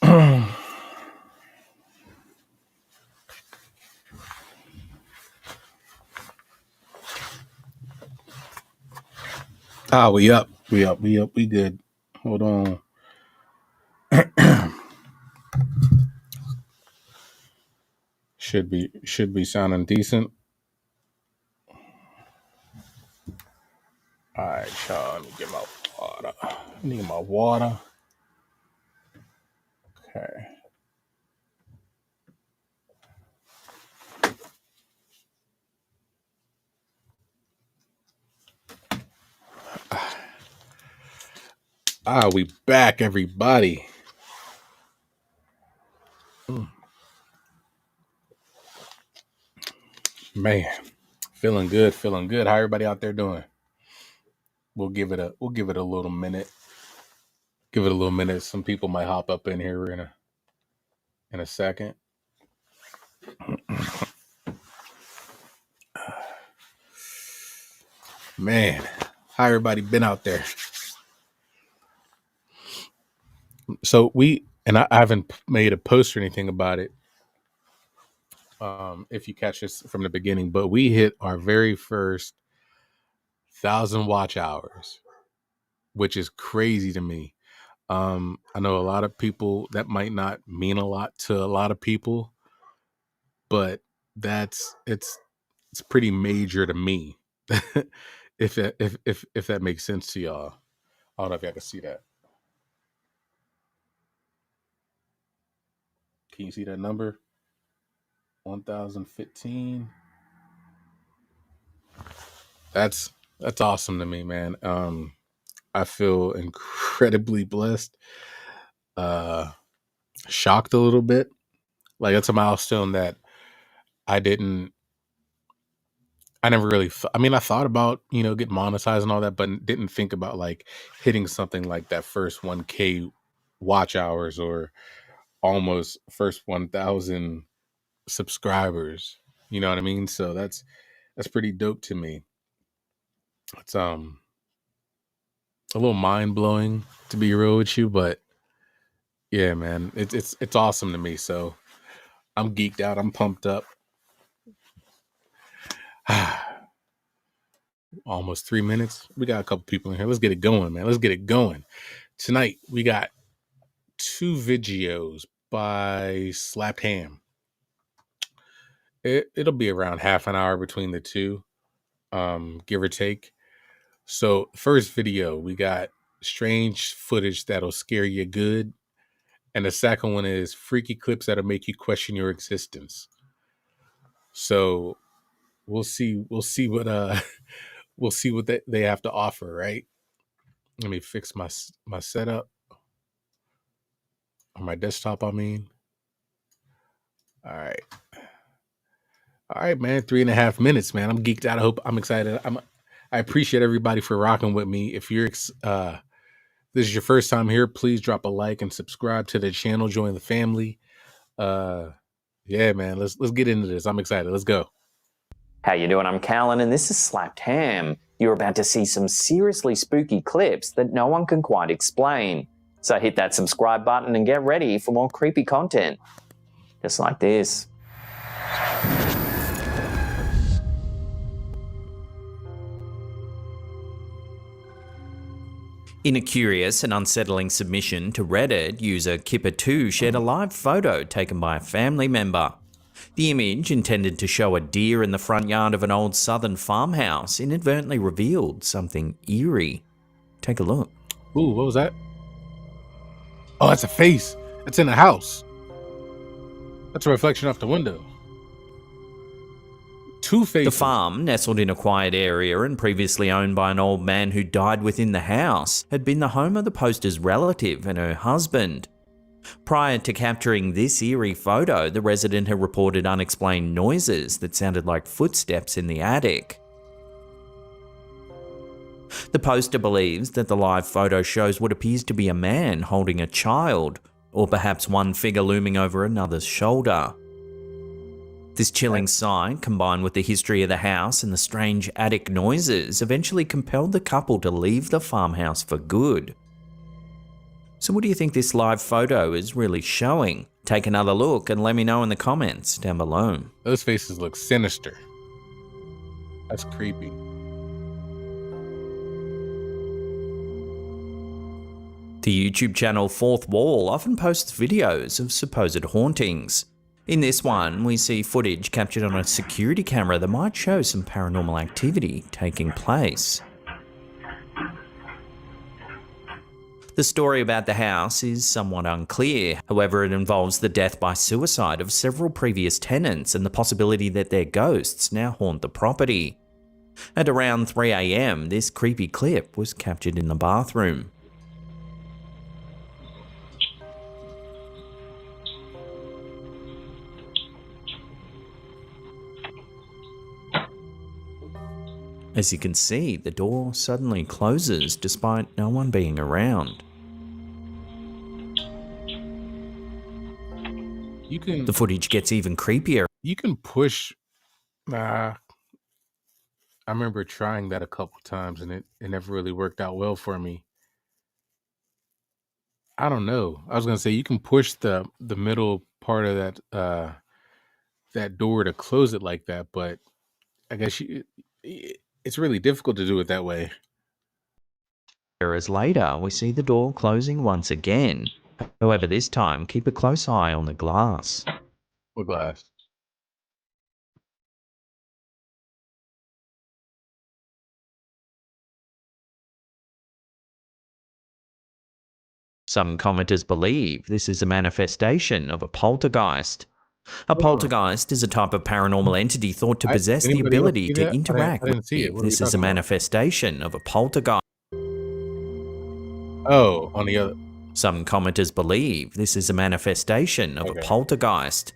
We up. We good. Hold on. Should be sounding decent. All right, y'all. Let me get my water. I need my water. Okay. We back, everybody. Man, feeling good. How everybody out there doing? We'll give it a little minute. Give it a little minute. Some people might hop up in here in a second. Man, how everybody been out there? So I haven't made a post or anything about it. If you catch this from the beginning, but we hit our very first 1,000 watch hours, which is crazy to me. I know a lot of people that might not mean a lot to a lot of people, but it's pretty major to me. if that makes sense to y'all. I don't know if y'all can see that. Can you see that number? 1,015. That's awesome to me, man. I feel incredibly blessed. Shocked a little bit. Like, that's a milestone that I never really I thought about, getting monetized and all that, but didn't think about like hitting something like that first 1K watch hours or almost first 1,000 subscribers. You know what I mean? So that's pretty dope to me. It's a little mind blowing, to be real with you, but yeah, man, it's awesome to me. So I'm geeked out. I'm pumped up. Almost 3 minutes. We got a couple people in here. Let's get it going, man. Let's get it going. Tonight we got 2 videos by Slapped Ham. It'll be around half an hour between the two, give or take. So first video, we got strange footage that'll scare you good. And the second one is freaky clips that'll make you question your existence. So we'll see what we'll see what they have to offer, right? Let me fix my setup on my desktop. All right, man. 3.5 minutes, man. I'm geeked out. I'm excited. I appreciate everybody for rocking with me. If you're this is your first time here, please drop a like and subscribe to the channel. Join the family. Yeah, man. Let's get into this. I'm excited. Let's go. How you doing? I'm Callan, and this is Slapped Ham. You're about to see some seriously spooky clips that no one can quite explain. So hit that subscribe button and get ready for more creepy content. Just like this. In a curious and unsettling submission to Reddit, user Kipper2 shared a live photo taken by a family member. The image, intended to show a deer in the front yard of an old southern farmhouse, inadvertently revealed something eerie. Take a look. Ooh, what was that? Oh, that's a face. That's in the house. That's a reflection off the window. 2 faces. The farm, nestled in a quiet area and previously owned by an old man who died within the house, had been the home of the poster's relative and her husband. Prior to capturing this eerie photo, the resident had reported unexplained noises that sounded like footsteps in the attic. The poster believes that the live photo shows what appears to be a man holding a child, or perhaps one figure looming over another's shoulder. This chilling sight, combined with the history of the house and the strange attic noises, eventually compelled the couple to leave the farmhouse for good. So what do you think this live photo is really showing? Take another look and let me know in the comments down below. Those faces look sinister. That's creepy. The YouTube channel Fourth Wall often posts videos of supposed hauntings. In this one, we see footage captured on a security camera that might show some paranormal activity taking place. The story about the house is somewhat unclear. However, it involves the death by suicide of several previous tenants and the possibility that their ghosts now haunt the property. At around 3 AM, this creepy clip was captured in the bathroom. As you can see, the door suddenly closes despite no one being around. The footage gets even creepier. You can push. I remember trying that a couple times and it never really worked out well for me. I don't know. I was gonna say you can push the middle part of that door to close it like that, but I guess it's really difficult to do it that way. Whereas later, we see the door closing once again. However, this time, keep a close eye on the glass. What glass? Some commenters believe this is a manifestation of a poltergeist. A poltergeist is a type of paranormal entity thought to possess the ability to interact with you. This is a manifestation of a poltergeist. Oh, on the other. Some commenters believe this is a manifestation of a poltergeist.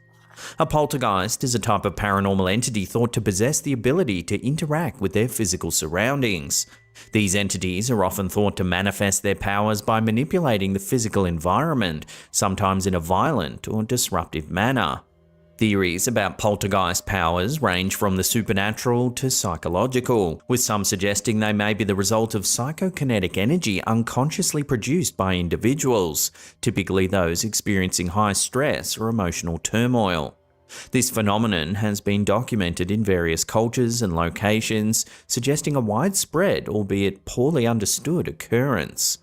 A poltergeist is a type of paranormal entity thought to possess the ability to interact with their physical surroundings. These entities are often thought to manifest their powers by manipulating the physical environment, sometimes in a violent or disruptive manner. Theories about poltergeist powers range from the supernatural to psychological, with some suggesting they may be the result of psychokinetic energy unconsciously produced by individuals, typically those experiencing high stress or emotional turmoil. This phenomenon has been documented in various cultures and locations, suggesting a widespread, albeit poorly understood, occurrence.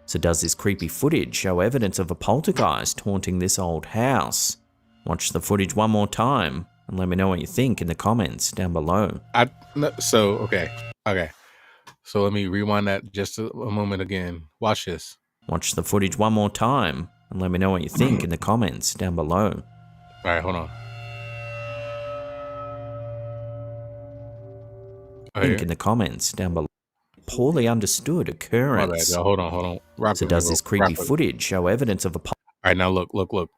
So does this creepy footage show evidence of a poltergeist haunting this old house? Watch the footage one more time and let me know what you think in the comments down below. Okay. So let me rewind that just a moment again. Watch this. Watch the footage one more time and let me know what you think in the comments down below. All right, hold on. Think in the comments down below. Poorly understood occurrence. My bad, y'all. Hold on. So does this creepy footage show evidence of a All right, now look.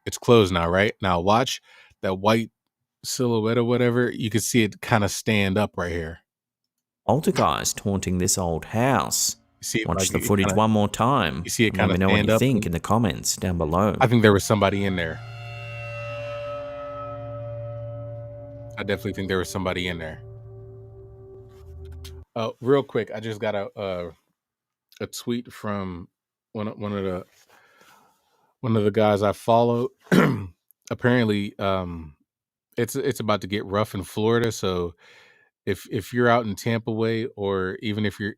It's closed now, right? Now watch that white silhouette or whatever. You can see it kind of stand up right here. poltergeist haunting this old house? Watch the footage one more time. You see it kind of stand up. Let me know what you think in the comments down below. I think there was somebody in there. I definitely think there was somebody in there. Real quick, I just got a tweet from one of the guys I follow. Apparently, it's about to get rough in Florida. So if you're out in Tampa way, or even if you're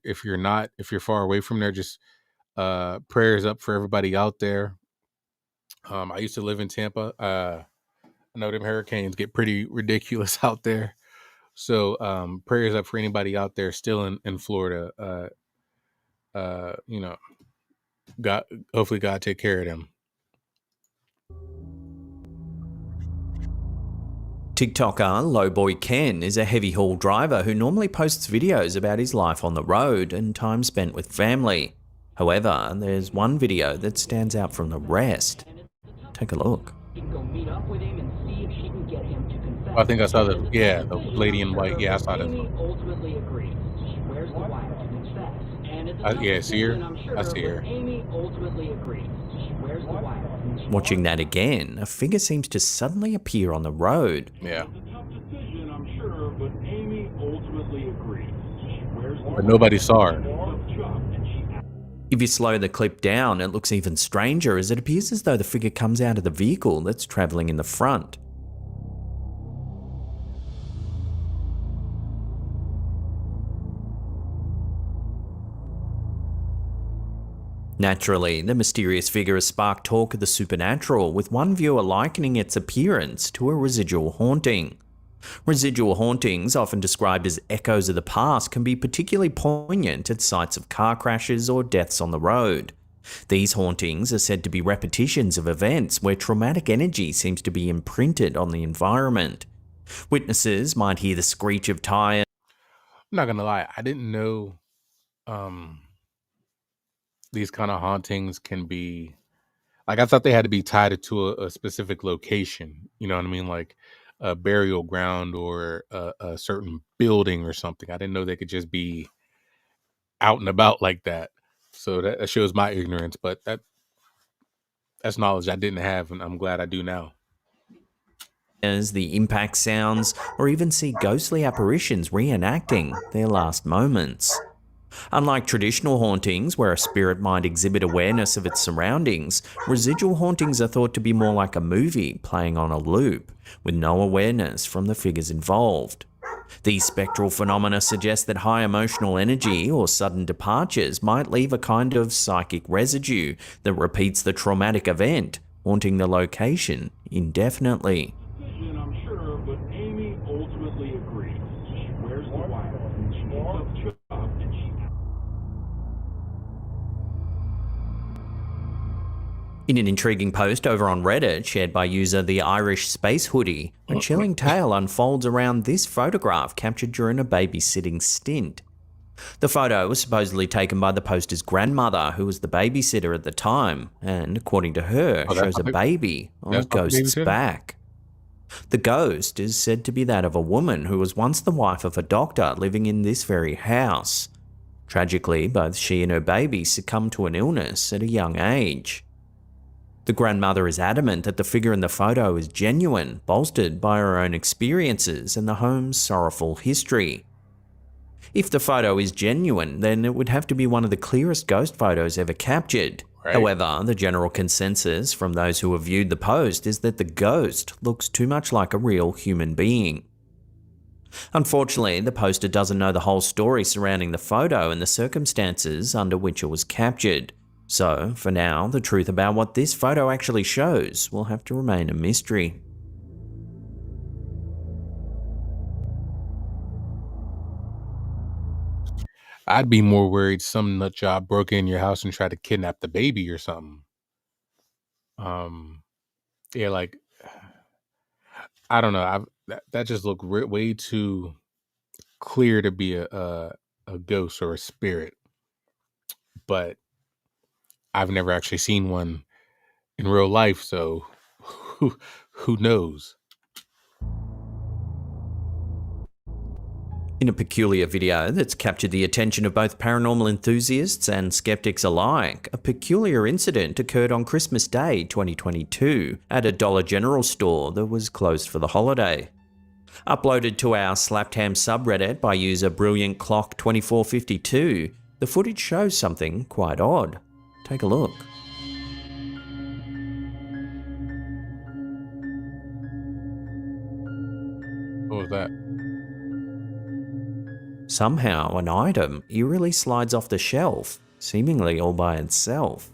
far away from there, just prayers up for everybody out there. I used to live in Tampa. I know them hurricanes get pretty ridiculous out there. So prayers up for anybody out there still in Florida. God, hopefully God take care of them. TikToker Lowboy Ken is a heavy haul driver who normally posts videos about his life on the road and time spent with family. However, there's one video that stands out from the rest. Take a look. I think I saw the lady in white. Yeah, I saw that. Yeah, see her? I see her. Watching that again, a figure seems to suddenly appear on the road. Yeah. But nobody saw her. If you slow the clip down, it looks even stranger as it appears as though the figure comes out of the vehicle that's travelling in the front. Naturally, the mysterious figure has sparked talk of the supernatural, with one viewer likening its appearance to a residual haunting. Residual hauntings, often described as echoes of the past, can be particularly poignant at sites of car crashes or deaths on the road. These hauntings are said to be repetitions of events where traumatic energy seems to be imprinted on the environment. Witnesses might hear the screech of tires. I'm not gonna lie, I didn't know um these kind of hauntings can be like, I thought they had to be tied to a specific location. You know what I mean? Like a burial ground or a certain building or something. I didn't know they could just be out and about like that. So that shows my ignorance, but that's knowledge I didn't have, and I'm glad I do now. As the impact sounds, or even see ghostly apparitions reenacting their last moments. Unlike traditional hauntings, where a spirit might exhibit awareness of its surroundings, residual hauntings are thought to be more like a movie playing on a loop, with no awareness from the figures involved. These spectral phenomena suggest that high emotional energy or sudden departures might leave a kind of psychic residue that repeats the traumatic event, haunting the location indefinitely. I'm sure, but Amy ultimately agrees. She wears the white, she eats up the job, and she... In an intriguing post over on Reddit shared by user The Irish Space Hoodie, a chilling tale unfolds around this photograph captured during a babysitting stint. The photo was supposedly taken by the poster's grandmother, who was the babysitter at the time, and according to her, shows a baby on a ghost's back. The ghost is said to be that of a woman who was once the wife of a doctor living in this very house. Tragically, both she and her baby succumbed to an illness at a young age. The grandmother is adamant that the figure in the photo is genuine, bolstered by her own experiences and the home's sorrowful history. If the photo is genuine, then it would have to be one of the clearest ghost photos ever captured. Right. However, the general consensus from those who have viewed the post is that the ghost looks too much like a real human being. Unfortunately, the poster doesn't know the whole story surrounding the photo and the circumstances under which it was captured. So, for now, the truth about what this photo actually shows will have to remain a mystery. I'd be more worried some nut job broke in your house and tried to kidnap the baby or something. Yeah, like, I don't know. That just looked way too clear to be a ghost or a spirit. But I've never actually seen one in real life, so who knows? In a peculiar video that's captured the attention of both paranormal enthusiasts and skeptics alike, a peculiar incident occurred on Christmas Day 2022 at a Dollar General store that was closed for the holiday. Uploaded to our Slaptam subreddit by user BrilliantClock2452, the footage shows something quite odd. Take a look. What was that? Somehow, an item eerily slides off the shelf, seemingly all by itself.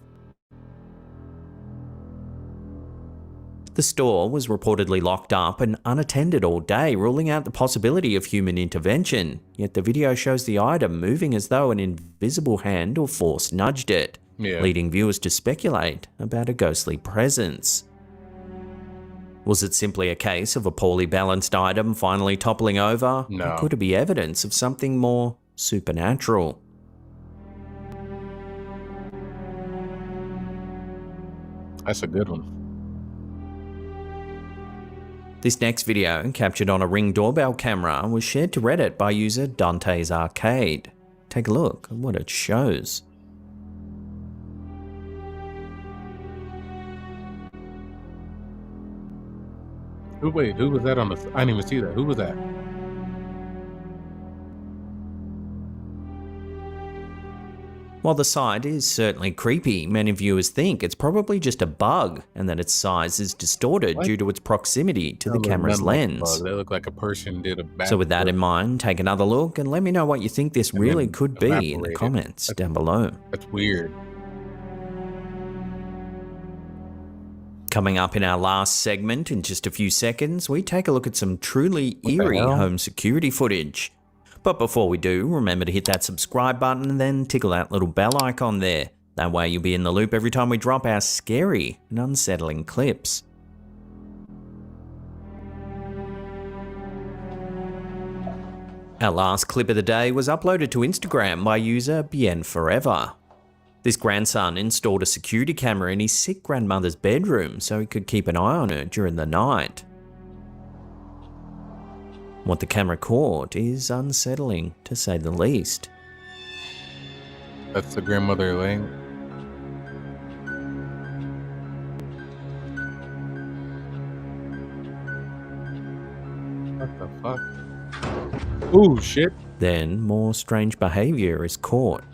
The store was reportedly locked up and unattended all day, ruling out the possibility of human intervention, yet the video shows the item moving as though an invisible hand or force nudged it, leading viewers to speculate about a ghostly presence. Was it simply a case of a poorly balanced item finally toppling over? No. Or could it be evidence of something more supernatural? That's a good one. This next video, captured on a Ring doorbell camera, was shared to Reddit by user Dante's Arcade. Take a look at what it shows. Wait, who was that on the... I didn't even see that. Who was that? While the sight is certainly creepy, many viewers think it's probably just a bug and that its size is distorted due to its proximity to the camera's lens. They look like a person did a back. So with that in mind, take another look and let me know what you think this really could be in the comments down below. That's weird. Coming up in our last segment in just a few seconds, we take a look at some truly eerie home security footage. But before we do, remember to hit that subscribe button and then tickle that little bell icon there. That way you'll be in the loop every time we drop our scary and unsettling clips. Our last clip of the day was uploaded to Instagram by user Bien Forever. This grandson installed a security camera in his sick grandmother's bedroom so he could keep an eye on her during the night. What the camera caught is unsettling, to say the least. That's the grandmother laying. What the fuck? Ooh, shit. Then more strange behavior is caught.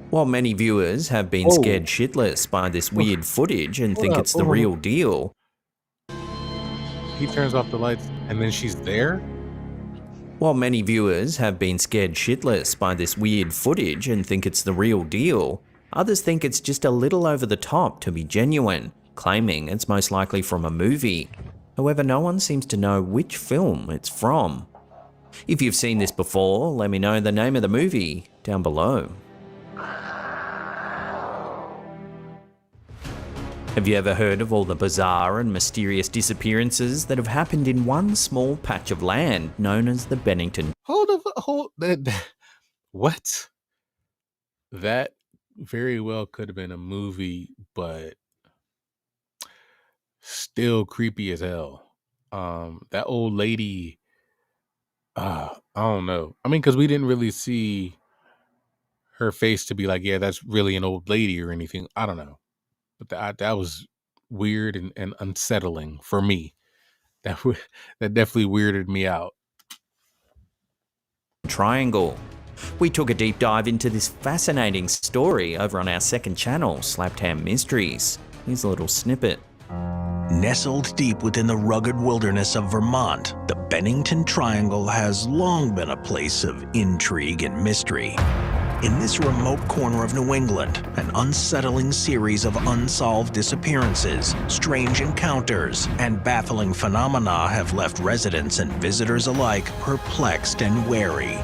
While many viewers have been scared shitless by this weird footage and think it's the real deal, he turns off the lights and then she's there? While many viewers have been scared shitless by this weird footage and think it's the real deal, others think it's just a little over the top to be genuine, claiming it's most likely from a movie. However, no one seems to know which film it's from. If you've seen this before, let me know the name of the movie down below. Have you ever heard of all the bizarre and mysterious disappearances that have happened in one small patch of land known as the Bennington? What? That very well could have been a movie, but still creepy as hell. That old lady, I don't know. I mean, because we didn't really see her face to be like, yeah, that's really an old lady or anything. I don't know. But that was weird and unsettling for me. That definitely weirded me out. Triangle. We took a deep dive into this fascinating story over on our second channel, Slaptham Mysteries. Here's a little snippet. Nestled deep within the rugged wilderness of Vermont, the Bennington Triangle has long been a place of intrigue and mystery. In this remote corner of New England, an unsettling series of unsolved disappearances, strange encounters, and baffling phenomena have left residents and visitors alike perplexed and wary.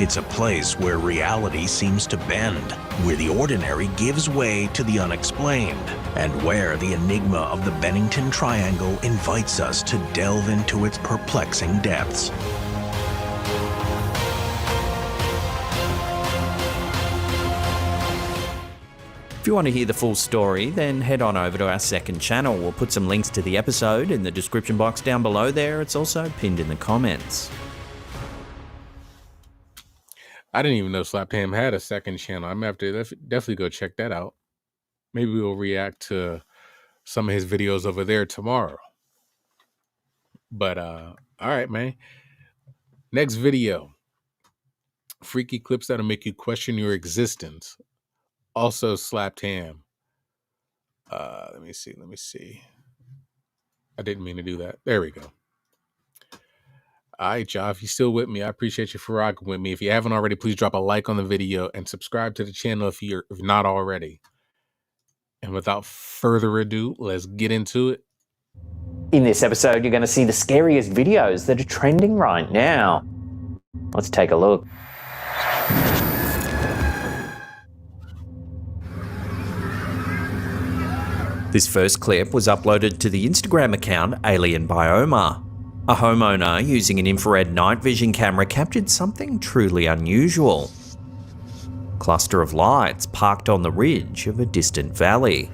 It's a place where reality seems to bend, where the ordinary gives way to the unexplained, and where the enigma of the Bennington Triangle invites us to delve into its perplexing depths. If you want to hear the full story, then head on over to our second channel. We'll put some links to the episode in the description box down below there. It's also pinned in the comments. I didn't even know Slaptham had a second channel. I'm going to have to definitely go check that out. Maybe we'll react to some of his videos over there tomorrow. But, all right, man. Next video. Freaky clips that'll make you question your existence. Also Slaptham. Let me see. I didn't mean to do that. There we go. All right, y'all. If you're still with me, I appreciate you for rocking with me. If you haven't already, please drop a like on the video and subscribe to the channel if you're not already. And without further ado, let's get into it. In this episode, you're going to see the scariest videos that are trending right now. Let's take a look. This first clip was uploaded to the Instagram account Alien Bioma. A homeowner using an infrared night vision camera captured something truly unusual. Cluster of lights parked on the ridge of a distant valley.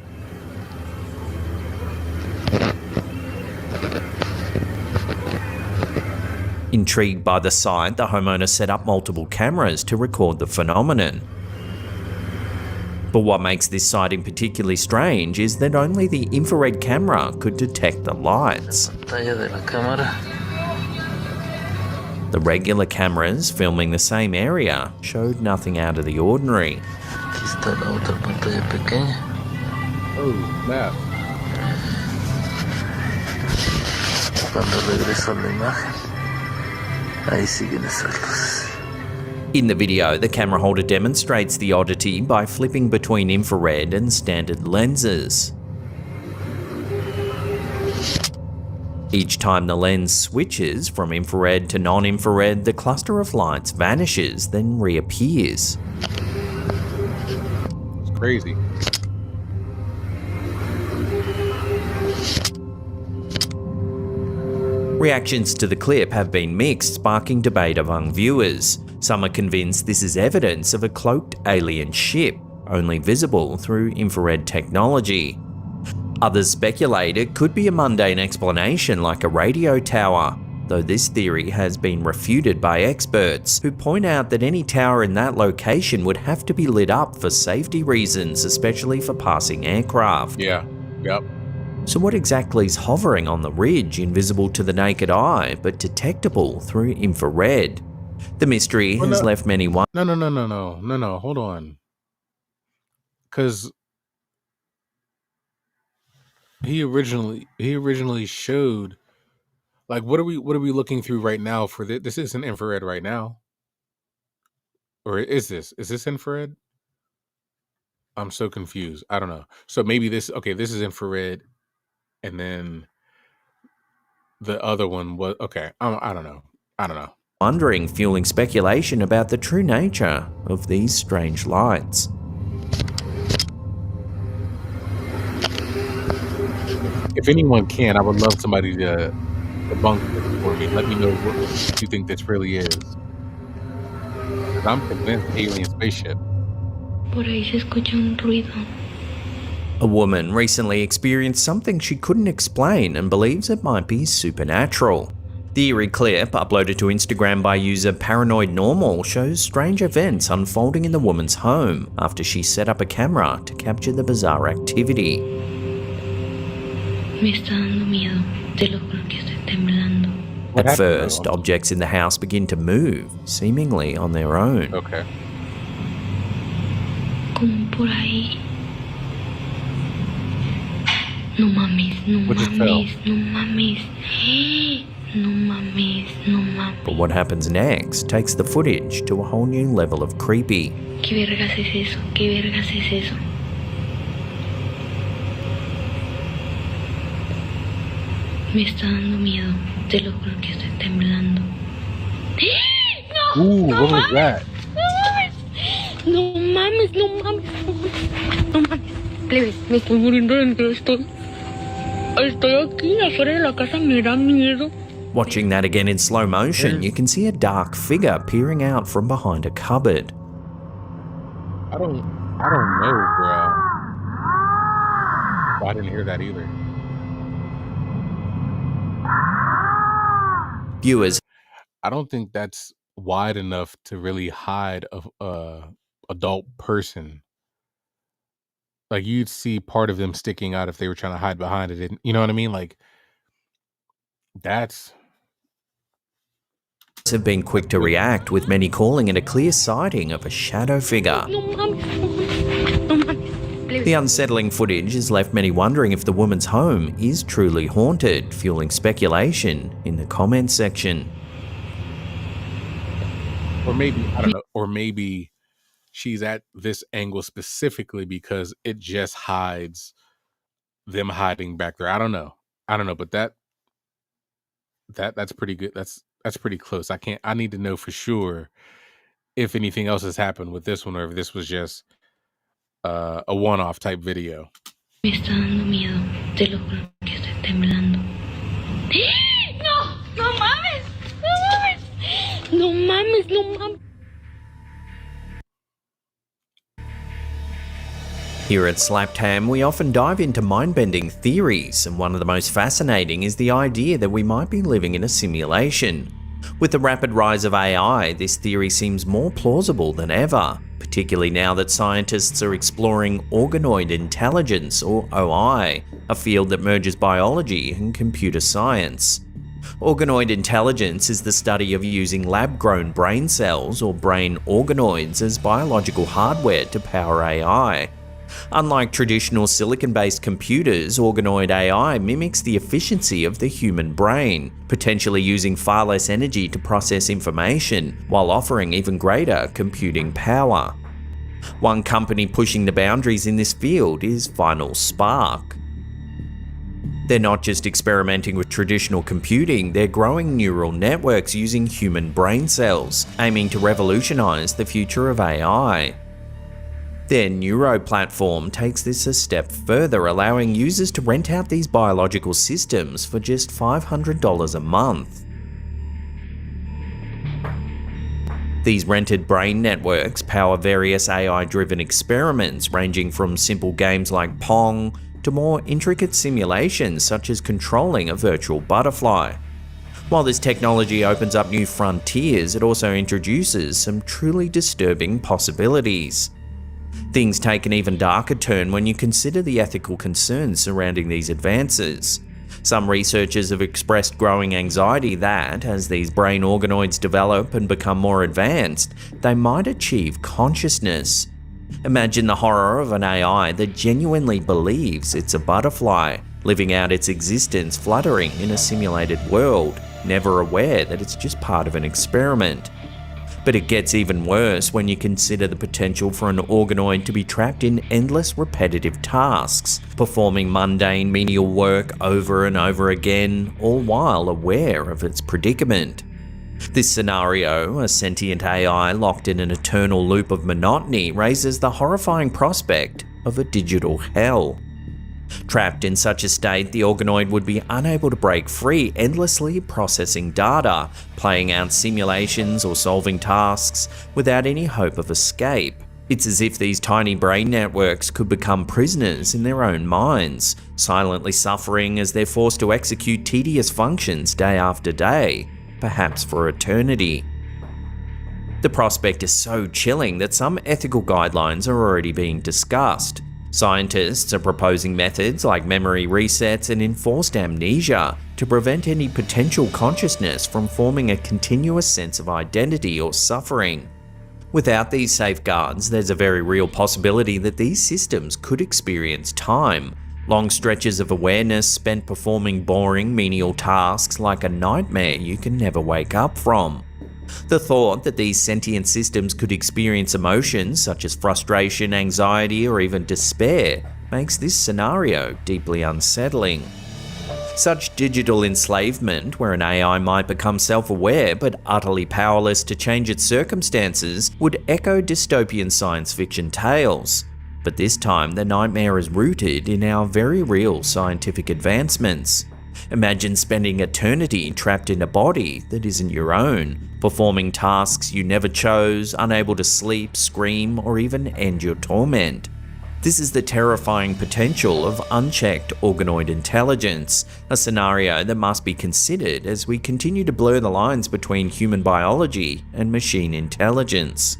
Intrigued by the sight, the homeowner set up multiple cameras to record the phenomenon. But what makes this sighting particularly strange is that only the infrared camera could detect the lights. The regular cameras filming the same area showed nothing out of the ordinary. Oh, snap. In the video, the camera holder demonstrates the oddity by flipping between infrared and standard lenses. Each time the lens switches from infrared to non-infrared, the cluster of lights vanishes, then reappears. It's crazy. Reactions to the clip have been mixed, sparking debate among viewers. Some are convinced this is evidence of a cloaked alien ship, only visible through infrared technology. Others speculate it could be a mundane explanation like a radio tower, though this theory has been refuted by experts who point out that any tower in that location would have to be lit up for safety reasons, especially for passing aircraft. Yeah. Yep. So what exactly is hovering on the ridge, invisible to the naked eye, but detectable through infrared? The mystery has left many No. Hold on. Because he originally showed, like, what are we looking through right now for this? This isn't infrared right now, or is this? Is this infrared? I'm so confused. I don't know. So maybe this is infrared, and then the other one was okay. I don't know. wondering, fueling speculation about the true nature of these strange lights. If anyone can, I would love somebody to debunk this for me. Let me know what you think this really is. 'Cause I'm convinced alien spaceship. Por ahí se escucha un ruido. A woman recently experienced something she couldn't explain and believes it might be supernatural. The eerie clip, uploaded to Instagram by user Paranoid Normal, shows strange events unfolding in the woman's home after she set up a camera to capture the bizarre activity. Me está dando miedo. Te lo juro que estoy temblando. What At happened, first, though? objects in the house begin to move, seemingly on their own. Okay. Como por ahí. No mames, no What just fell? mames, no mames. No mames, no mames. But what happens next takes the footage to a whole new level of creepy. ¿Qué vergas es eso? ¿Qué vergas es eso? Me está dando miedo. Te lo juro que estoy temblando. ¡No! Ooh, no what was mames, that? No mames, no mames, no mames. No mames. Plebes, me estoy muriendo dentro. Estoy aquí afuera de la casa, me da miedo. Watching that again in slow motion, you can see a dark figure peering out from behind a cupboard. I don't know, bro. I didn't hear that either. Viewers I don't think that's wide enough to really hide a adult person. Like, you'd see part of them sticking out if they were trying to hide behind it. You know what I mean? Like, that's have been quick to react, with many calling it a clear sighting of a shadow figure. No mames, no mames. Plebes. The unsettling footage has left many wondering if the woman's home is truly haunted, fueling speculation in the comments section. or maybe I don't know, or maybe she's at this angle specifically because it just hides them hiding back there. I don't know, but that's pretty good. That's pretty close. I need to know for sure if anything else has happened with this one, or if this was just a one-off type video. Me está dando miedo. Te lo juro que estoy temblando. No, no mames, no mames, no mames, no mames. Here at Slapped Ham, we often dive into mind-bending theories, and one of the most fascinating is the idea that we might be living in a simulation. With the rapid rise of AI, this theory seems more plausible than ever. particularly now that scientists are exploring organoid intelligence, or OI, a field that merges biology and computer science. Organoid intelligence is the study of using lab-grown brain cells, or brain organoids, as biological hardware to power AI. Unlike traditional silicon-based computers, organoid AI mimics the efficiency of the human brain, potentially using far less energy to process information, while offering even greater computing power. One company pushing the boundaries in this field is Final Spark. They're not just experimenting with traditional computing, they're growing neural networks using human brain cells, aiming to revolutionize the future of AI. Their Neuro platform takes this a step further, allowing users to rent out these biological systems for just $500 a month. These rented brain networks power various AI-driven experiments, ranging from simple games like Pong to more intricate simulations such as controlling a virtual butterfly. While this technology opens up new frontiers, it also introduces some truly disturbing possibilities. Things take an even darker turn when you consider the ethical concerns surrounding these advances. Some researchers have expressed growing anxiety that, as these brain organoids develop and become more advanced, they might achieve consciousness. Imagine the horror of an AI that genuinely believes it's a butterfly, living out its existence fluttering in a simulated world, never aware that it's just part of an experiment. But it gets even worse when you consider the potential for an organoid to be trapped in endless repetitive tasks, performing mundane menial work over and over again, all while aware of its predicament. This scenario, a sentient AI locked in an eternal loop of monotony, raises the horrifying prospect of a digital hell. Trapped in such a state, the organoid would be unable to break free, endlessly processing data, playing out simulations or solving tasks without any hope of escape. It's as if these tiny brain networks could become prisoners in their own minds, silently suffering as they're forced to execute tedious functions day after day, perhaps for eternity. The prospect is so chilling that some ethical guidelines are already being discussed. Scientists are proposing methods like memory resets and enforced amnesia to prevent any potential consciousness from forming a continuous sense of identity or suffering. Without these safeguards, there's a very real possibility that these systems could experience time, long stretches of awareness spent performing boring, menial tasks like a nightmare you can never wake up from. The thought that these sentient systems could experience emotions such as frustration, anxiety, or even despair makes this scenario deeply unsettling. Such digital enslavement, where an AI might become self-aware but utterly powerless to change its circumstances, would echo dystopian science fiction tales. But this time, the nightmare is rooted in our very real scientific advancements. Imagine spending eternity trapped in a body that isn't your own, performing tasks you never chose, unable to sleep, scream, or even end your torment. This is the terrifying potential of unchecked organoid intelligence, a scenario that must be considered as we continue to blur the lines between human biology and machine intelligence.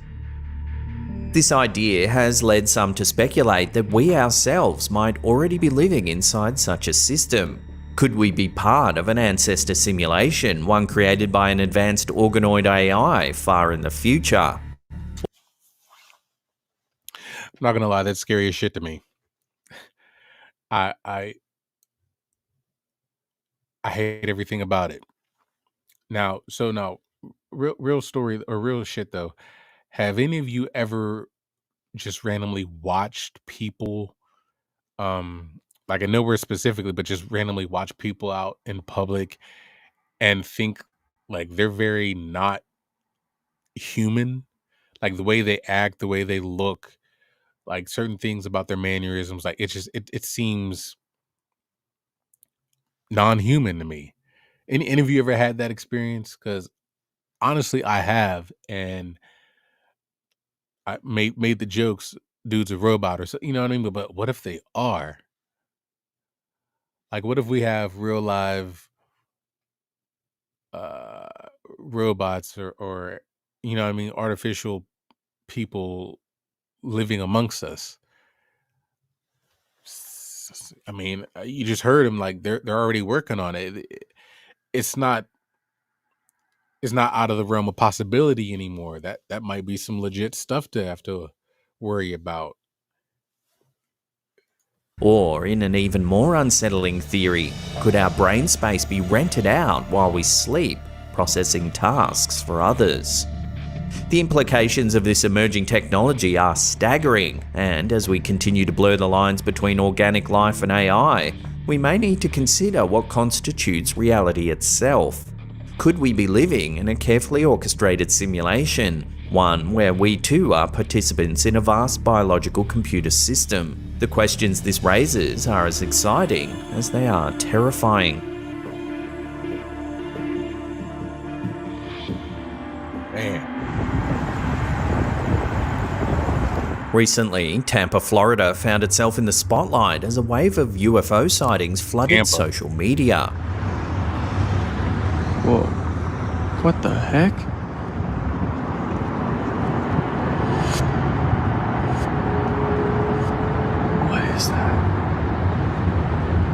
This idea has led some to speculate that we ourselves might already be living inside such a system. Could we be part of an ancestor simulation, one created by an advanced organoid AI far in the future? I'm not gonna lie, that's scary as shit to me. I hate everything about it. Now, real story or real shit though. Have any of you ever just randomly watched people, like I know where specifically, but just randomly watch people out in public and think like they're very not human? Like the way they act, the way they look, like certain things about their mannerisms, like it seems non-human to me. Any of you ever had that experience? Because honestly, I have, and I made the jokes, dude's a robot or so, you know what I mean? But what if they are? Like, what if we have real live uh robots or you know what I mean, artificial people living amongst us. I mean, you just heard him, like they're already working on it. It's not out of the realm of possibility anymore. That might be some legit stuff to have to worry about. Or, in an even more unsettling theory, could our brain space be rented out while we sleep, processing tasks for others? The implications of this emerging technology are staggering, and as we continue to blur the lines between organic life and AI, we may need to consider what constitutes reality itself. Could we be living in a carefully orchestrated simulation, one where we too are participants in a vast biological computer system? The questions this raises are as exciting as they are terrifying. Man. Recently, Tampa, Florida found itself in the spotlight as a wave of UFO sightings flooded social media. Whoa. What the heck? What is that?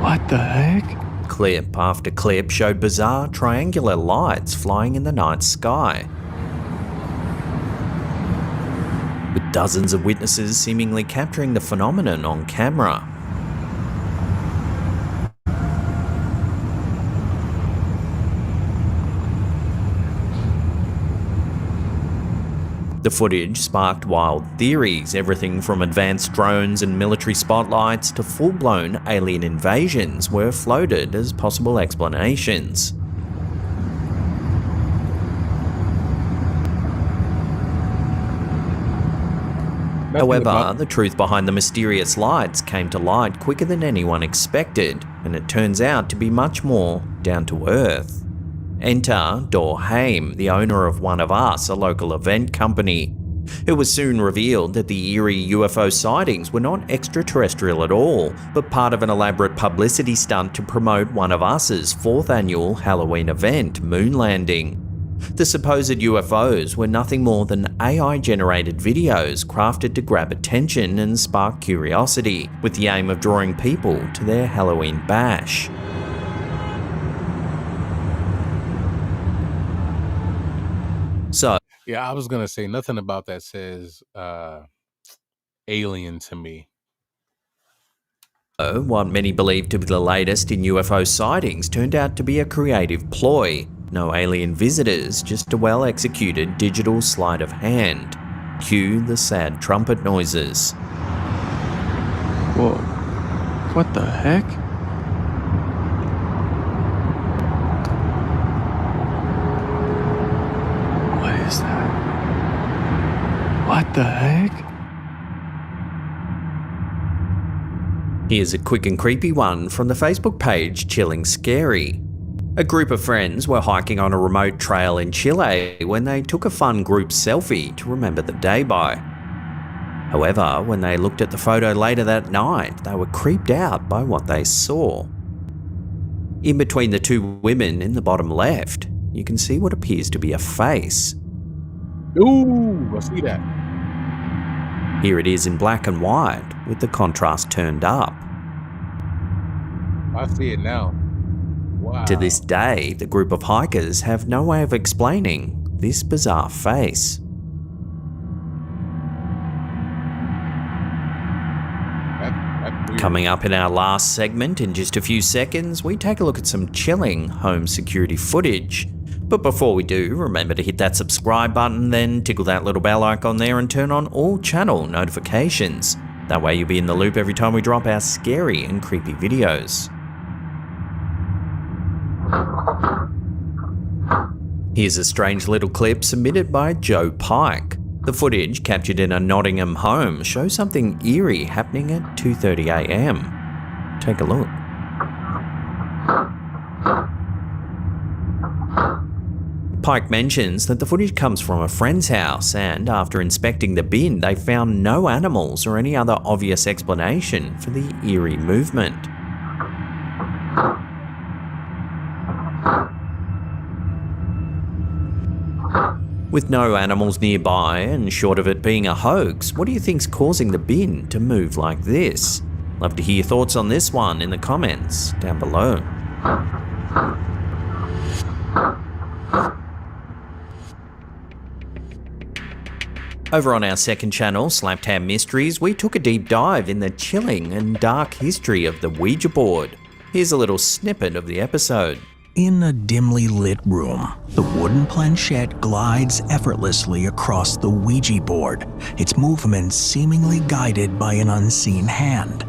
What the heck? Clip after clip showed bizarre triangular lights flying in the night sky, with dozens of witnesses seemingly capturing the phenomenon on camera. The footage sparked wild theories, everything from advanced drones and military spotlights to full-blown alien invasions were floated as possible explanations. However, the truth behind the mysterious lights came to light quicker than anyone expected, and it turns out to be much more down to earth. Enter Dor Haim, the owner of One of Us, a local event company. It was soon revealed that the eerie UFO sightings were not extraterrestrial at all, but part of an elaborate publicity stunt to promote One of Us's 4th annual Halloween event, Moon Landing. The supposed UFOs were nothing more than AI-generated videos crafted to grab attention and spark curiosity, with the aim of drawing people to their Halloween bash. So, Yeah, I was gonna say nothing about that says alien to me. what many believe to be the latest in UFO sightings turned out to be a creative ploy. No alien visitors, just a well-executed digital sleight of hand. Cue the sad trumpet noises. Whoa. What the heck? What is that? What the heck? Here's a quick and creepy one from the Facebook page Chilling Scary. A group of friends were hiking on a remote trail in Chile when they took a fun group selfie to remember the day by. However, when they looked at the photo later that night, they were creeped out by what they saw. In between the two women in the bottom left, you can see what appears to be a face. Ooh, I see that. Here it is in black and white, with the contrast turned up. I see it now. Wow. To this day, the group of hikers have no way of explaining this bizarre face. That's weird. Coming up in our last segment in just a few seconds, we take a look at some chilling home security footage. But before we do, remember to hit that subscribe button, then tickle that little bell icon there and turn on all channel notifications. That way you'll be in the loop every time we drop our scary and creepy videos. Here's a strange little clip submitted by Joe Pike. The footage, captured in a Nottingham home, shows something eerie happening at 2:30 a.m. Take a look. Pike mentions that the footage comes from a friend's house, and after inspecting the bin, they found no animals or any other obvious explanation for the eerie movement. With no animals nearby and short of it being a hoax, what do you think's causing the bin to move like this? Love to hear your thoughts on this one in the comments down below. Over on our second channel, Slapped Ham Mysteries, we took a deep dive in the chilling and dark history of the Ouija board. Here's a little snippet of the episode. In a dimly lit room, the wooden planchette glides effortlessly across the Ouija board, its movements seemingly guided by an unseen hand.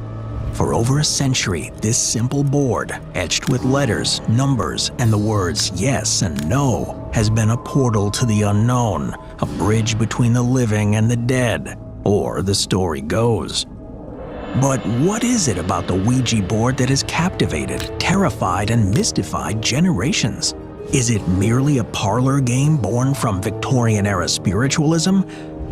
For over a century, this simple board, etched with letters, numbers, and the words yes and no, has been a portal to the unknown, a bridge between the living and the dead, or the story goes. But what is it about the Ouija board that has captivated, terrified, and mystified generations? Is it merely a parlor game born from Victorian-era spiritualism?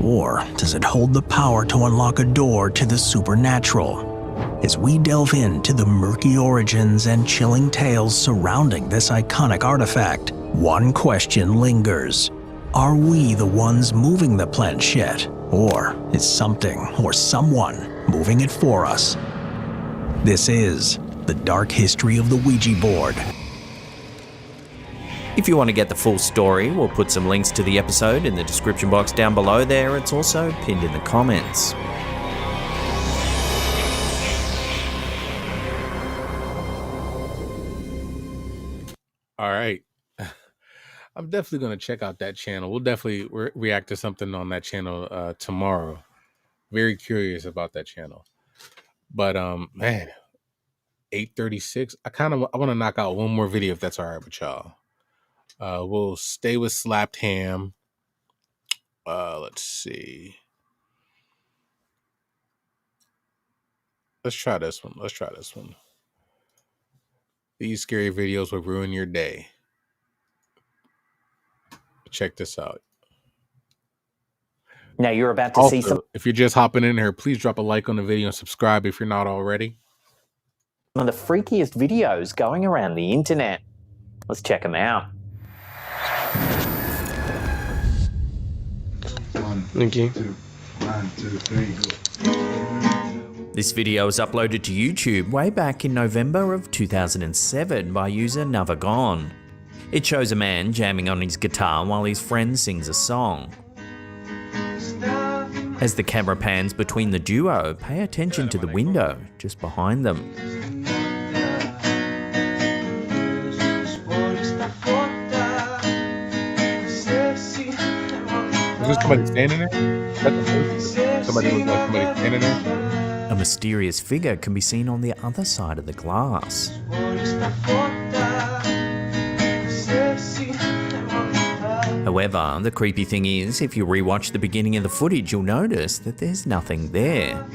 Or does it hold the power to unlock a door to the supernatural? As we delve into the murky origins and chilling tales surrounding this iconic artifact, one question lingers. Are we the ones moving the planchette? Or is something or someone moving it for us? This is the dark history of the Ouija board. If you want to get the full story, we'll put some links to the episode in the description box down below there. It's also pinned in the comments. All right. I'm definitely going to check out that channel. We'll definitely react to something on that channel tomorrow. Very curious about that channel. But man, 8:36. I want to knock out one more video if that's all right with y'all. We'll stay with Slapped Ham. Let's see. Let's try this one. These scary videos will ruin your day. Check this out. Now you're about to see some If you're just hopping in here, please drop a like on the video and subscribe if you're not already. of the freakiest videos going around the internet. Let's check them out. Thank you. 1, 2, 3, go. This video was uploaded to YouTube way back in November of 2007 by user Navagon. It shows a man jamming on his guitar while his friend sings a song. As the camera pans between the duo, pay attention to the window just behind them. Is there somebody standing there? Somebody looks like somebody standing there? A mysterious figure can be seen on the other side of the glass. However, the creepy thing is, if you rewatch the beginning of the footage, you'll notice that there's nothing there.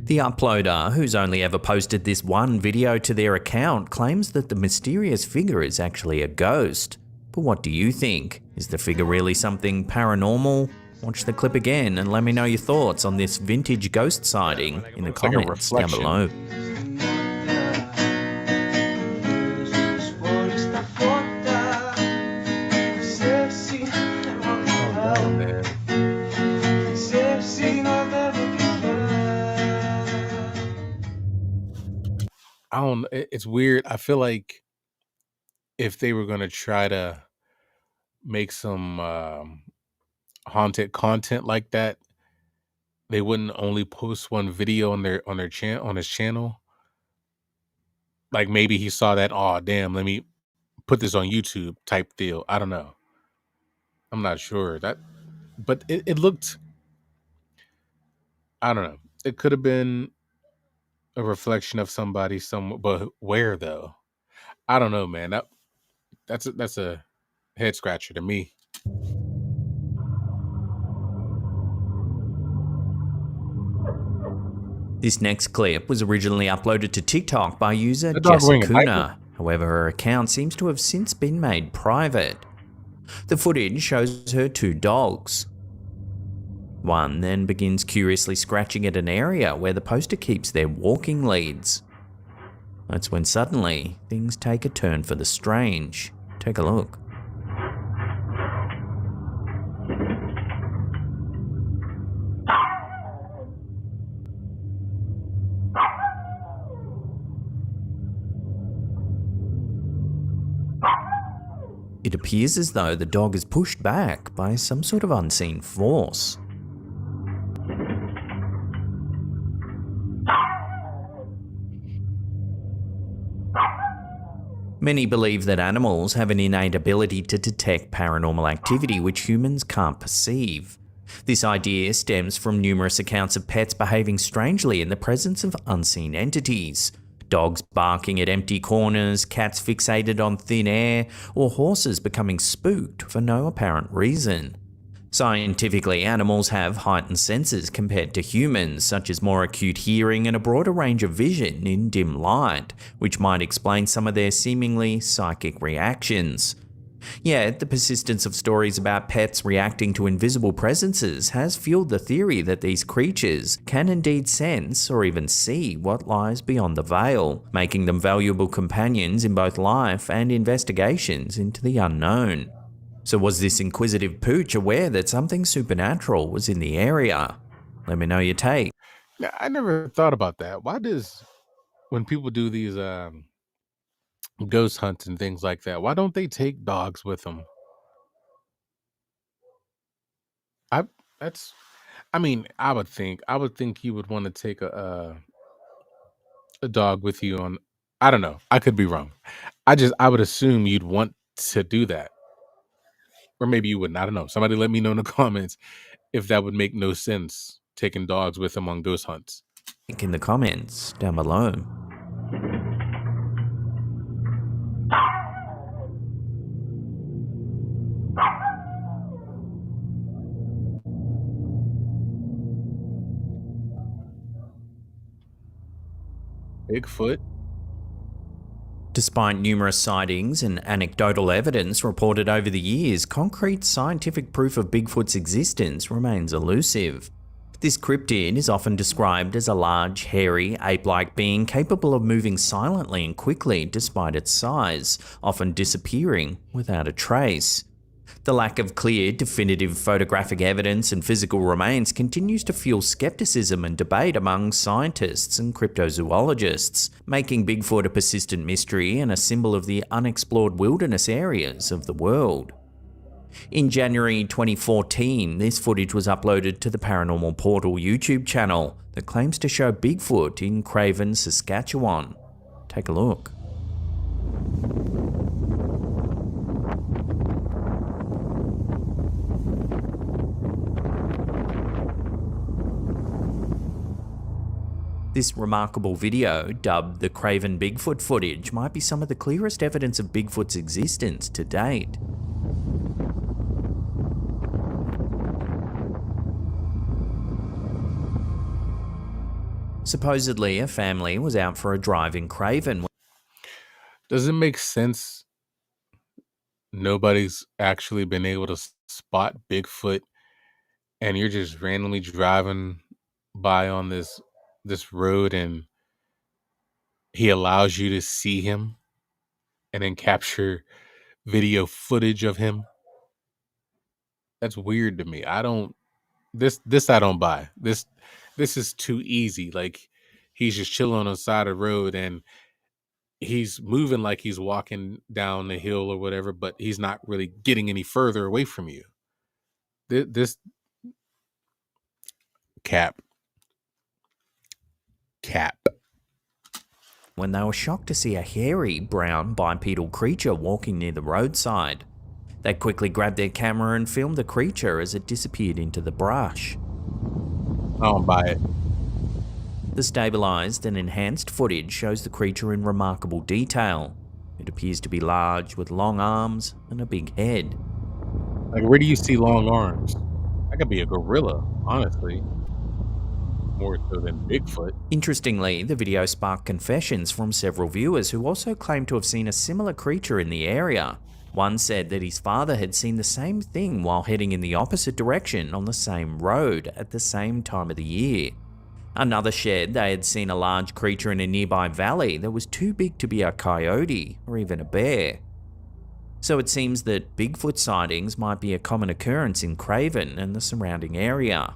The uploader, who's only ever posted this one video to their account, claims that the mysterious figure is actually a ghost. But what do you think? Is the figure really something paranormal? Watch the clip again and let me know your thoughts on this vintage ghost sighting in the comments down below. It's weird. I feel like if they were going to try to make some haunted content like that, they wouldn't only post one video on his channel. Like maybe he saw that, oh damn, let me put this on YouTube type deal. I don't know. I'm not sure but it looked, I don't know. It could have been a reflection of somebody somewhere, but where though? I don't know, man. That's a head scratcher to me. This next clip was originally uploaded to TikTok by user Jessicuna. However, her account seems to have since been made private. The footage shows her two dogs. One then begins curiously scratching at an area where the poster keeps their walking leads. That's when suddenly things take a turn for the strange. Take a look. It appears as though the dog is pushed back by some sort of unseen force. Many believe that animals have an innate ability to detect paranormal activity which humans can't perceive. This idea stems from numerous accounts of pets behaving strangely in the presence of unseen entities. Dogs barking at empty corners, cats fixated on thin air, or horses becoming spooked for no apparent reason. Scientifically, animals have heightened senses compared to humans, such as more acute hearing and a broader range of vision in dim light, which might explain some of their seemingly psychic reactions. Yet, the persistence of stories about pets reacting to invisible presences has fueled the theory that these creatures can indeed sense or even see what lies beyond the veil, making them valuable companions in both life and investigations into the unknown. So was this inquisitive pooch aware that something supernatural was in the area? Let me know your take. Yeah, I never thought about that. When people do these ghost hunts and things like that, why don't they take dogs with them? I that's I mean, I would think you would want to take a dog with you on. I don't know. I could be wrong. I would assume you'd want to do that, or maybe you wouldn't. I don't know. Somebody let me know in the comments if that would make no sense, taking dogs with them on ghost hunts. Link in the comments down below. Bigfoot. Despite numerous sightings and anecdotal evidence reported over the years, concrete scientific proof of Bigfoot's existence remains elusive. This cryptid is often described as a large, hairy, ape-like being capable of moving silently and quickly despite its size, often disappearing without a trace. The lack of clear, definitive photographic evidence and physical remains continues to fuel skepticism and debate among scientists and cryptozoologists, making Bigfoot a persistent mystery and a symbol of the unexplored wilderness areas of the world. In January 2014, this footage was uploaded to the Paranormal Portal YouTube channel that claims to show Bigfoot in Craven, Saskatchewan. Take a look. This remarkable video, dubbed the Craven Bigfoot footage, might be some of the clearest evidence of Bigfoot's existence to date. Supposedly, a family was out for a drive in Craven. Does it make sense nobody's actually been able to spot Bigfoot and you're just randomly driving by on this road and he allows you to see him and then capture video footage of him? That's weird to me. I don't buy. This is too easy. Like, he's just chilling on the side of the road and he's moving like he's walking down the hill or whatever, but he's not really getting any further away from you. This cap. When they were shocked to see a hairy, brown, bipedal creature walking near the roadside. They quickly grabbed their camera and filmed the creature as it disappeared into the brush. I don't buy it. The stabilized and enhanced footage shows the creature in remarkable detail. It appears to be large, with long arms and a big head. Like, where do you see long arms? That could be a gorilla, honestly. More so than Bigfoot. Interestingly, the video sparked confessions from several viewers who also claimed to have seen a similar creature in the area. One said that his father had seen the same thing while heading in the opposite direction on the same road at the same time of the year. Another shared they had seen a large creature in a nearby valley that was too big to be a coyote or even a bear. So it seems that Bigfoot sightings might be a common occurrence in Craven and the surrounding area.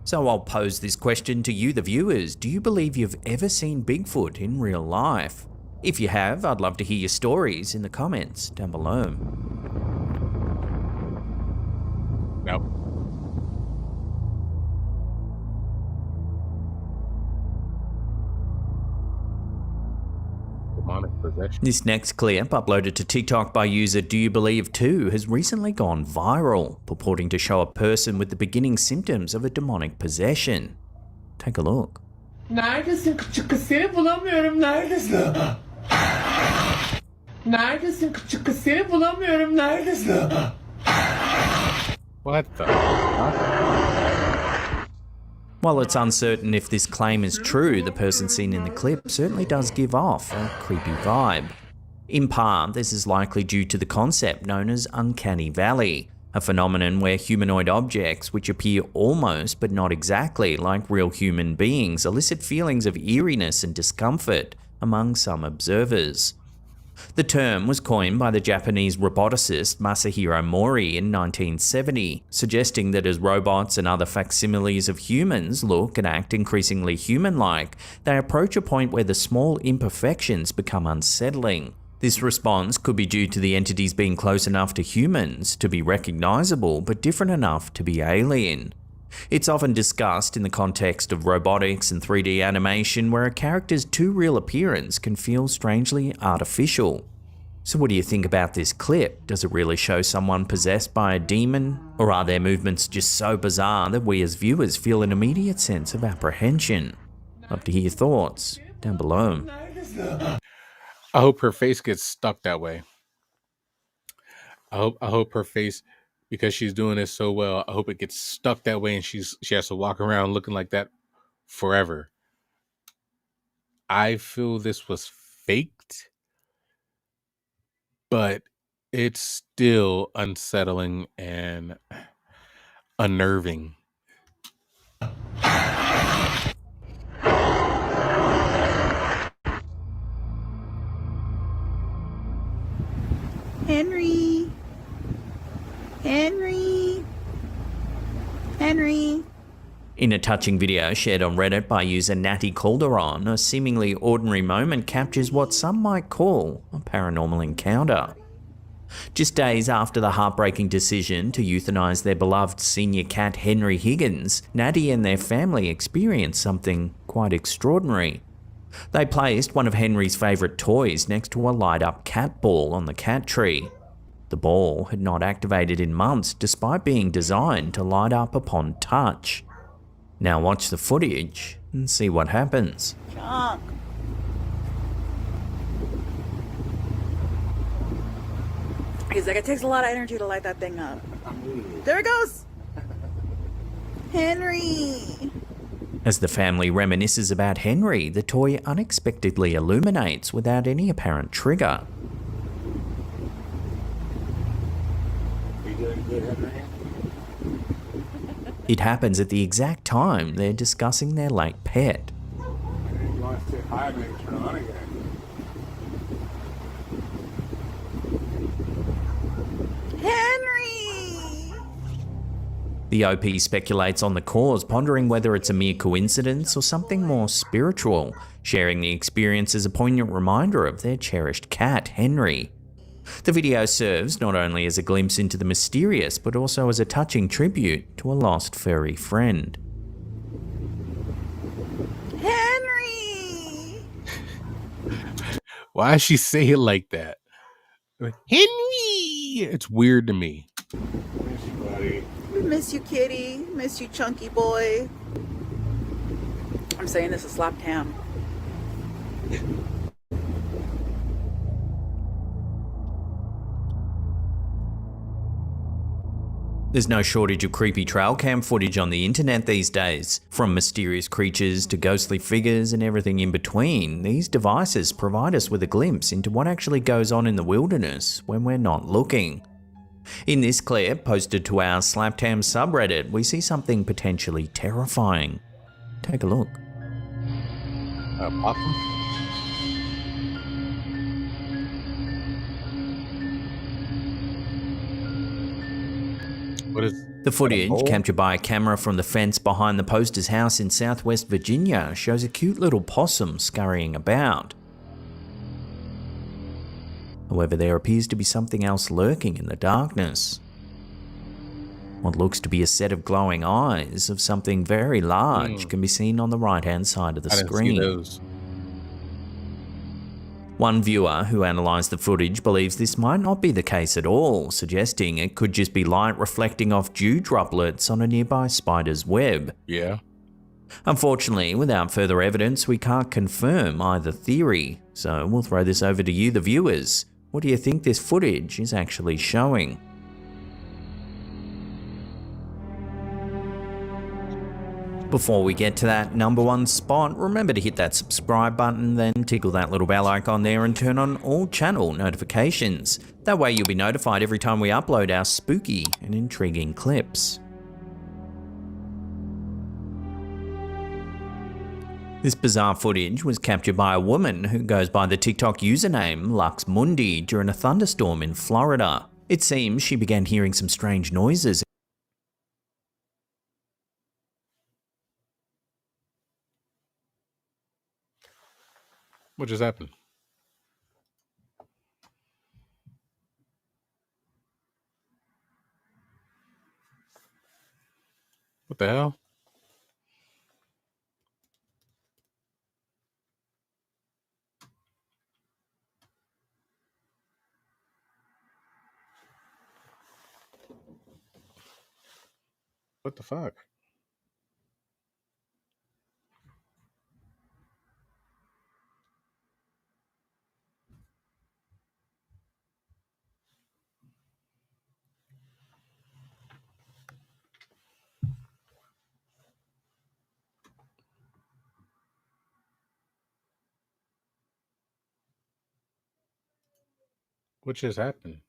So I'll pose this question to you, the viewers. Do you believe you've ever seen Bigfoot in real life? If you have, I'd love to hear your stories in the comments down below. Nope. Demonic possession. This next clip, uploaded to TikTok by user Do You Believe 2, has recently gone viral, purporting to show a person with the beginning symptoms of a demonic possession. Take a look. Neredesin küçük kız? Seni bulamıyorum. Neredesin? Neredesin küçük kız? Seni bulamıyorum. Neredesin? What the fuck? While it's uncertain if this claim is true, the person seen in the clip certainly does give off a creepy vibe. In part, this is likely due to the concept known as Uncanny Valley, a phenomenon where humanoid objects which appear almost but not exactly like real human beings elicit feelings of eeriness and discomfort among some observers. The term was coined by the Japanese roboticist Masahiro Mori in 1970, suggesting that as robots and other facsimiles of humans look and act increasingly human-like, they approach a point where the small imperfections become unsettling. This response could be due to the entities being close enough to humans to be recognizable but different enough to be alien. It's often discussed in the context of robotics and 3D animation where a character's too real appearance can feel strangely artificial. So what do you think about this clip? Does it really show someone possessed by a demon? Or are their movements just so bizarre that we as viewers feel an immediate sense of apprehension? Love to hear your thoughts down below. I hope her face gets stuck that way. I hope her face, because she's doing this so well, I hope it gets stuck that way and she has to walk around looking like that forever. I feel this was faked, but it's still unsettling and unnerving. Henry. Henry. Henry. In a touching video shared on Reddit by user Natty Calderon, a seemingly ordinary moment captures what some might call a paranormal encounter. Just days after the heartbreaking decision to euthanize their beloved senior cat Henry Higgins, Natty and their family experienced something quite extraordinary. They placed one of Henry's favourite toys next to a light-up cat ball on the cat tree. The ball had not activated in months despite being designed to light up upon touch. Now watch the footage and see what happens. Chunk. He's like, it takes a lot of energy to light that thing up. There it goes. Henry. As the family reminisces about Henry, the toy unexpectedly illuminates without any apparent trigger. It happens at the exact time they're discussing their late pet. Henry! The OP speculates on the cause, pondering whether it's a mere coincidence or something more spiritual, sharing the experience as a poignant reminder of their cherished cat, Henry. The video serves not only as a glimpse into the mysterious, but also as a touching tribute to a lost furry friend. Henry! Why does she say it like that? Henry! It's weird to me. We miss you, kitty. Miss you, chunky boy. I'm saying this is slap cam. There's no shortage of creepy trail cam footage on the internet these days. From mysterious creatures to ghostly figures and everything in between, these devices provide us with a glimpse into what actually goes on in the wilderness when we're not looking. In this clip, posted to our Slaptam subreddit, we see something potentially terrifying. Take a look. Possum? What is The footage, mole? captured by a camera from the fence behind the poster's house in southwest Virginia, shows a cute little possum scurrying about. However, there appears to be something else lurking in the darkness. What looks to be a set of glowing eyes of something very large can be seen on the right-hand side of the I didn't see screen. those. One viewer who analysed the footage believes this might not be the case at all, suggesting it could just be light reflecting off dew droplets on a nearby spider's web. Yeah. Unfortunately, without further evidence, we can't confirm either theory, so we'll throw this over to you, the viewers. What do you think this footage is actually showing? Before we get to that number one spot, remember to hit that subscribe button, then tickle that little bell icon there and turn on all channel notifications. That way you'll be notified every time we upload our spooky and intriguing clips. This bizarre footage was captured by a woman who goes by the TikTok username Lux Mundi during a thunderstorm in Florida. It seems she began hearing some strange noises. What just happened? What the hell? What the fuck? What just happened?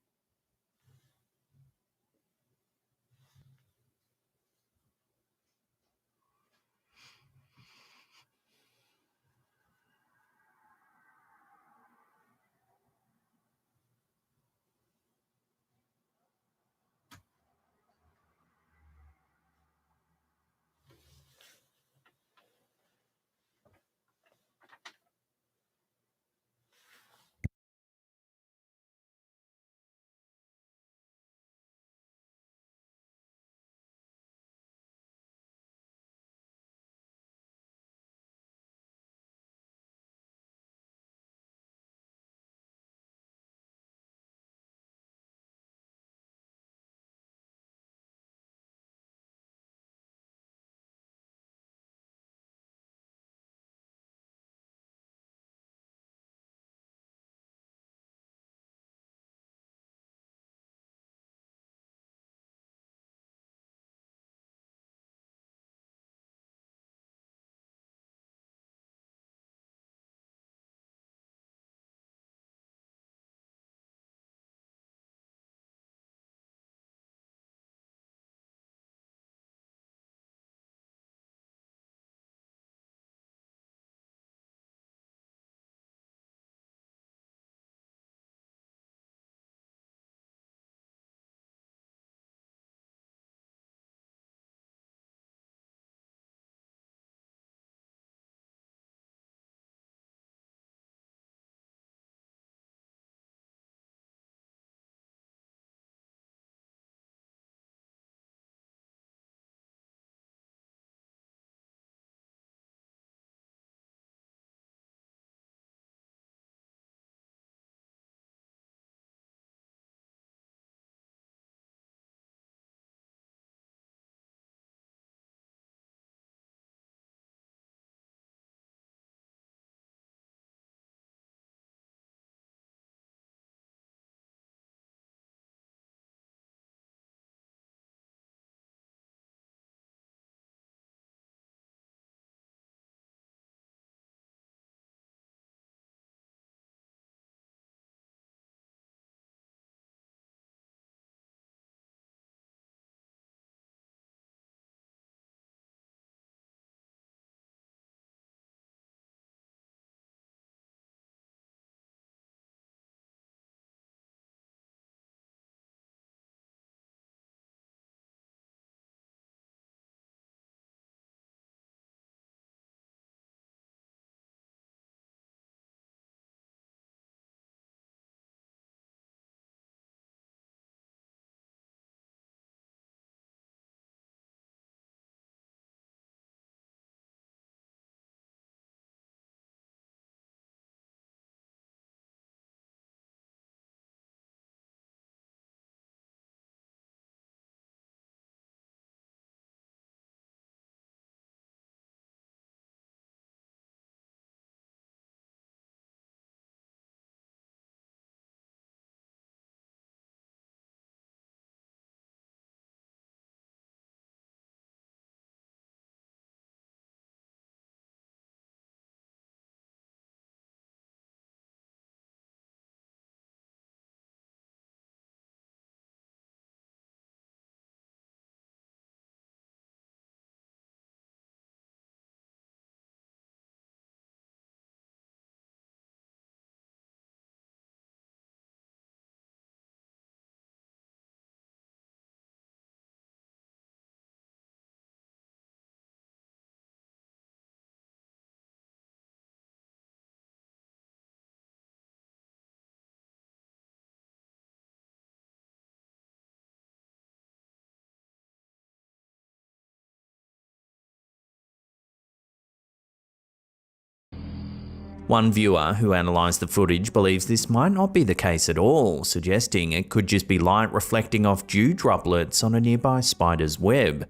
One viewer who analysed the footage believes this might not be the case at all, suggesting it could just be light reflecting off dew droplets on a nearby spider's web.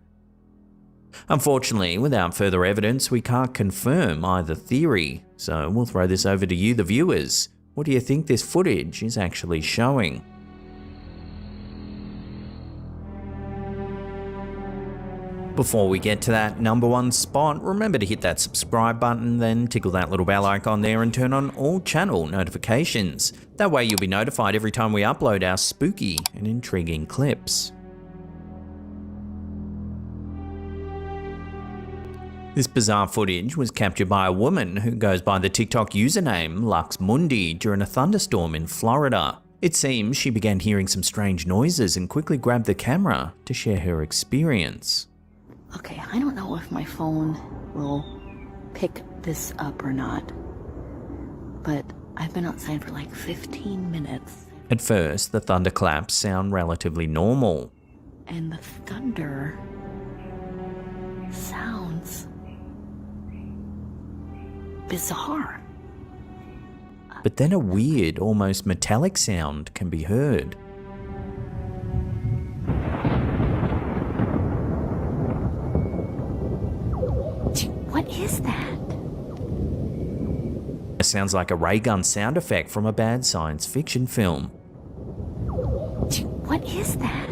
Unfortunately, without further evidence, we can't confirm either theory, so we'll throw this over to you, the viewers. What do you think this footage is actually showing? Before we get to that number one spot, remember to hit that subscribe button, then tickle that little bell icon there and turn on all channel notifications. That way you'll be notified every time we upload our spooky and intriguing clips. This bizarre footage was captured by a woman who goes by the TikTok username Lux Mundi during a thunderstorm in Florida. It seems she began hearing some strange noises and quickly grabbed the camera to share her experience. Okay, I don't know if my phone will pick this up or not, but I've been outside for like 15 minutes. At first, the thunderclaps sound relatively normal. And the thunder sounds bizarre. But then a weird, almost metallic sound can be heard. What is that? It sounds like a ray gun sound effect from a bad science fiction film. What is that?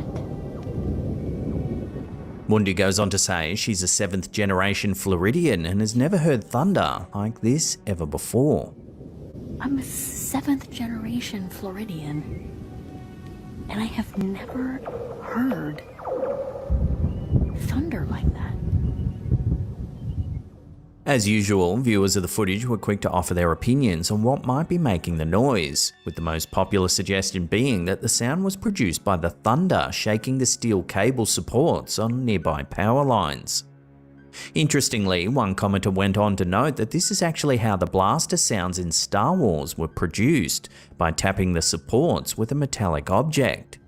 Mundi goes on to say she's a 7th generation Floridian and has never heard thunder like this ever before. I'm a 7th generation Floridian, and I have never heard thunder like that. As usual, viewers of the footage were quick to offer their opinions on what might be making the noise, with the most popular suggestion being that the sound was produced by the thunder shaking the steel cable supports on nearby power lines. Interestingly, one commenter went on to note that this is actually how the blaster sounds in Star Wars were produced, by tapping the supports with a metallic object.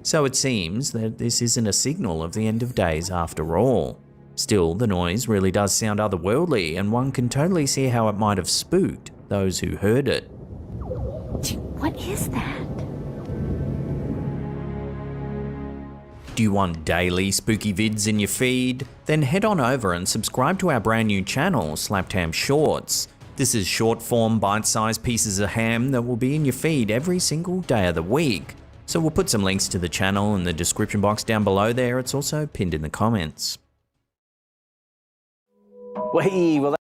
So it seems that this isn't a signal of the end of days after all. Still, the noise really does sound otherworldly, and one can totally see how it might have spooked those who heard it. What is that? Do you want daily spooky vids in your feed? Then head on over and subscribe to our brand new channel, Slapped Ham Shorts. This is short form bite-sized pieces of ham that will be in your feed every single day of the week. So we'll put some links to the channel in the description box down below there. It's also pinned in the comments. Well,